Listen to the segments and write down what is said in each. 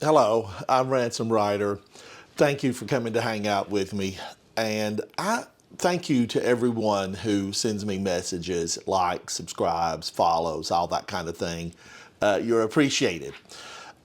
Hello, I'm Ransom Ryder. Thank you for coming to hang out with me. And I thank you to everyone who sends me messages, likes, subscribes, follows, all that kind of thing. You're appreciated.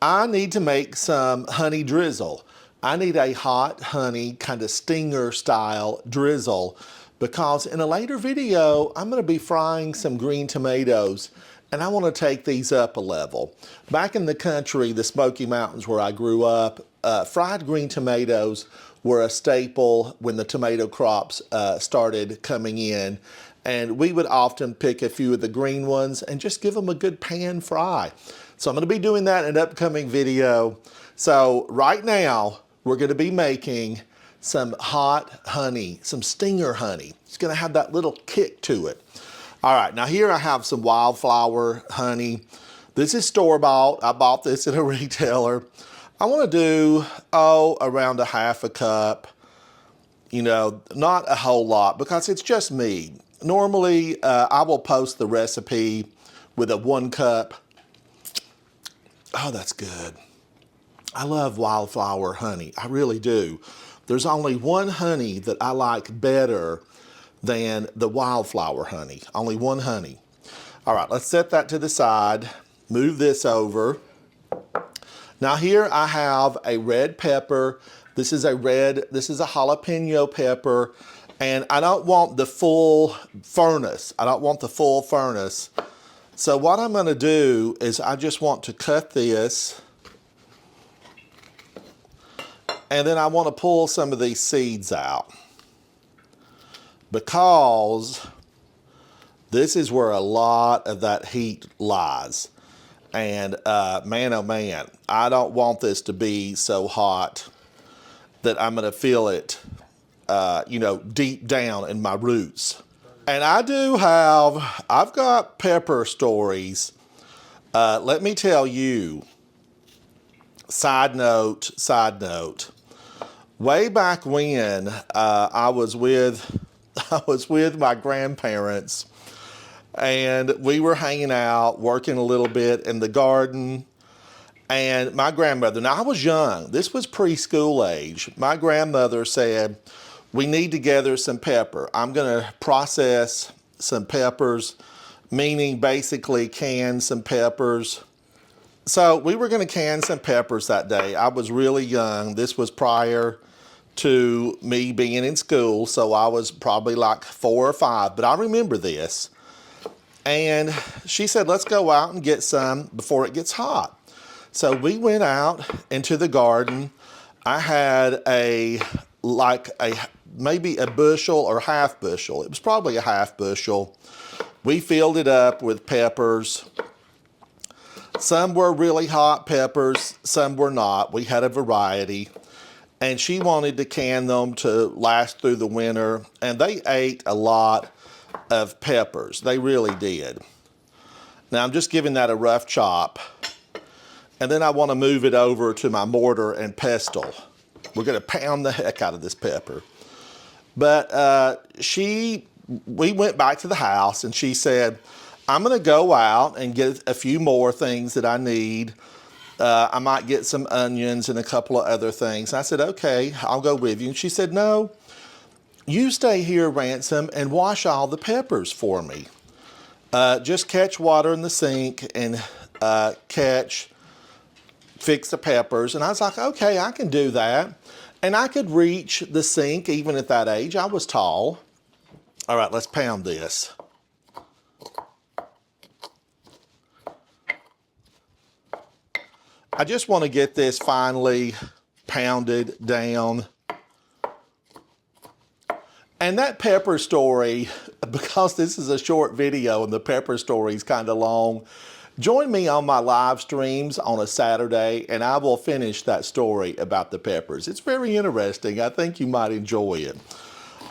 I need to make some honey drizzle. I need a hot honey kind of stinger style drizzle because in a later video, I'm going to be frying some green tomatoes and I want to take these up a level. Back in the country, the Smoky Mountains where I grew up, fried green tomatoes were a staple when the tomato crops started coming in. And we would often pick a few of the green ones and just give them a good pan fry. So I'm going to be doing that in an upcoming video. So right now, we're going to be making some hot honey, some stinger honey. It's going to have that little kick to it. All right, now here I have some wildflower honey. This is store-bought. I bought this at a retailer. I want to do, around a half a cup. You know, not a whole lot because it's just me. Normally, I will post the recipe with a 1 cup. Oh, that's good. I love wildflower honey. I really do. There's only one honey that I like better than the wildflower honey. Only one honey. All right, let's set that to the side. Move this over. Now here I have a red pepper. This is a jalapeno pepper, and I don't want the full furnace. I don't want the full furnace. So what I'm gonna do is I just want to cut this, and then I want to pull some of these seeds out because this is where a lot of that heat lies. And man, oh man, I don't want this to be so hot that I'm gonna feel it, deep down in my roots. And I've got pepper stories. Let me tell you, side note, way back when I was with my grandparents and we were hanging out, working a little bit in the garden. And my grandmother, now I was young, this was preschool age. My grandmother said, we need to gather some pepper. I'm gonna process some peppers, meaning basically can some peppers. So we were gonna can some peppers that day. I was really young. This was prior to me being in school, so I was probably like 4 or 5, but I remember this. And she said, let's go out and get some before it gets hot. So we went out into the garden. I had maybe a bushel or half bushel. It was probably a half bushel. We filled it up with peppers. Some were really hot peppers, some were not. We had a variety. And she wanted to can them to last through the winter. And they ate a lot of peppers. They really did. Now I'm just giving that a rough chop. And then I want to move it over to my mortar and pestle. We're going to pound the heck out of this pepper. But we went back to the house and she said, I'm going to go out and get a few more things that I need. I might get some onions and a couple of other things. I said, okay, I'll go with you. And she said, no, you stay here, Ransom, and wash all the peppers for me. Just catch water in the sink and fix the peppers. And I was like, okay, I can do that. And I could reach the sink even at that age. I was tall. All right, let's pound this. I just want to get this finely pounded down. And that pepper story, because this is a short video and the pepper story is kind of long, join me on my live streams on a Saturday and I will finish that story about the peppers. It's very interesting. I think you might enjoy it.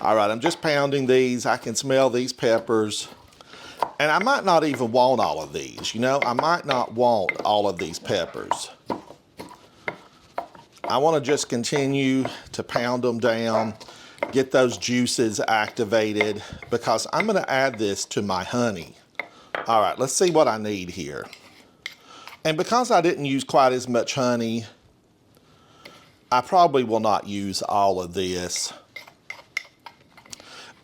All right, I'm just pounding these. I can smell these peppers. And I might not even want all of these, I might not want all of these peppers. I want to just continue to pound them down, get those juices activated because I'm going to add this to my honey. All right, let's see what I need here. And because I didn't use quite as much honey I probably will not use all of this.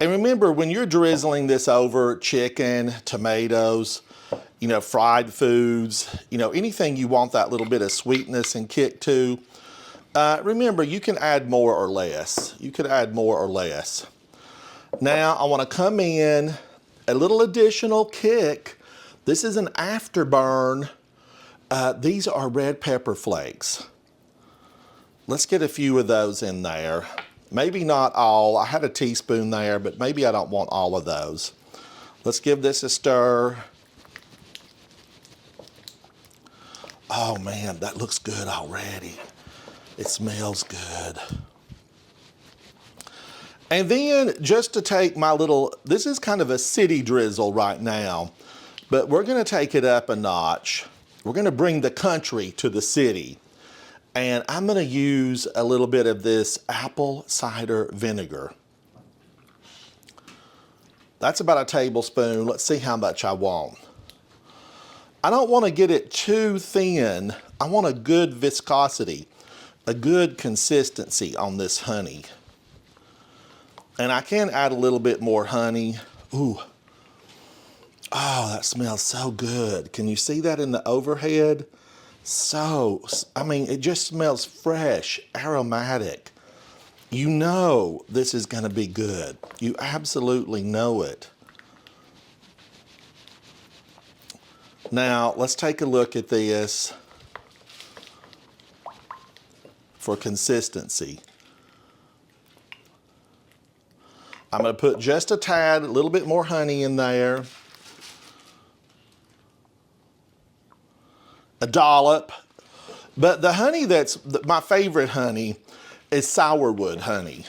And remember, when you're drizzling this over chicken, tomatoes, you know, fried foods, you know, anything you want that little bit of sweetness and kick to, remember, you can add more or less. You could add more or less. Now, I want to come in, a little additional kick. This is an afterburn. These are red pepper flakes. Let's get a few of those in there. Maybe not all. I had a teaspoon there, but maybe I don't want all of those. Let's give this a stir. Oh man, that looks good already. It smells good. And then just to take my little, this is kind of a city drizzle right now, but we're gonna take it up a notch. We're gonna bring the country to the city. And I'm gonna use a little bit of this apple cider vinegar. That's about a tablespoon. Let's see how much I want. I don't wanna get it too thin. I want a good viscosity, a good consistency on this honey. And I can add a little bit more honey. Ooh. Oh, that smells so good. Can you see that in the overhead? So, I mean, it just smells fresh, aromatic. You know this is gonna be good. You absolutely know it. Now, let's take a look at this for consistency. I'm gonna put just a tad, a little bit more honey in there. A dollop. But the honey that's my favorite honey is sourwood honey.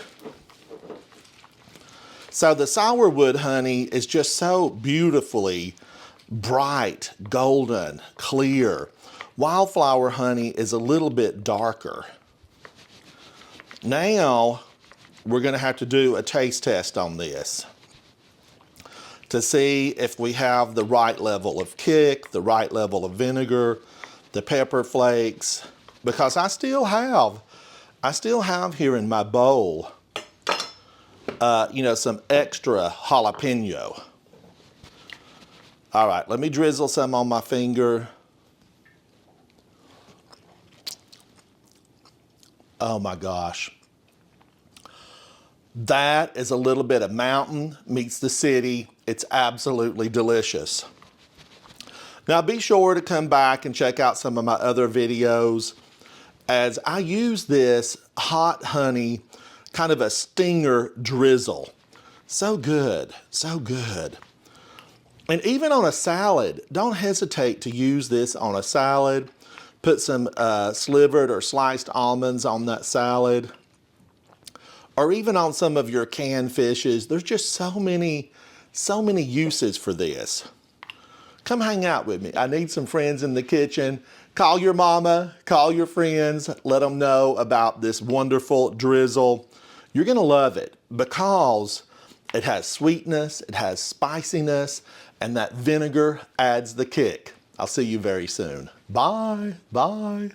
So the sourwood honey is just so beautifully bright, golden, clear. Wildflower honey is a little bit darker. Now we're gonna have to do a taste test on this to see if we have the right level of kick, the right level of vinegar, the pepper flakes, because I still have here in my bowl, you know, some extra jalapeño. All right, let me drizzle some on my finger. Oh my gosh. That is a little bit of mountain meets the city. It's absolutely delicious. Now be sure to come back and check out some of my other videos as I use this hot honey, kind of a stinger drizzle. So good, so good. And even on a salad, don't hesitate to use this on a salad. Put some slivered or sliced almonds on that salad. Or even on some of your canned fishes. There's just so many uses for this. Come hang out with me. I need some friends in the kitchen. Call your mama, call your friends, let them know about this wonderful drizzle. You're gonna love it because it has sweetness, it has spiciness, and that vinegar adds the kick. I'll see you very soon. Bye, bye.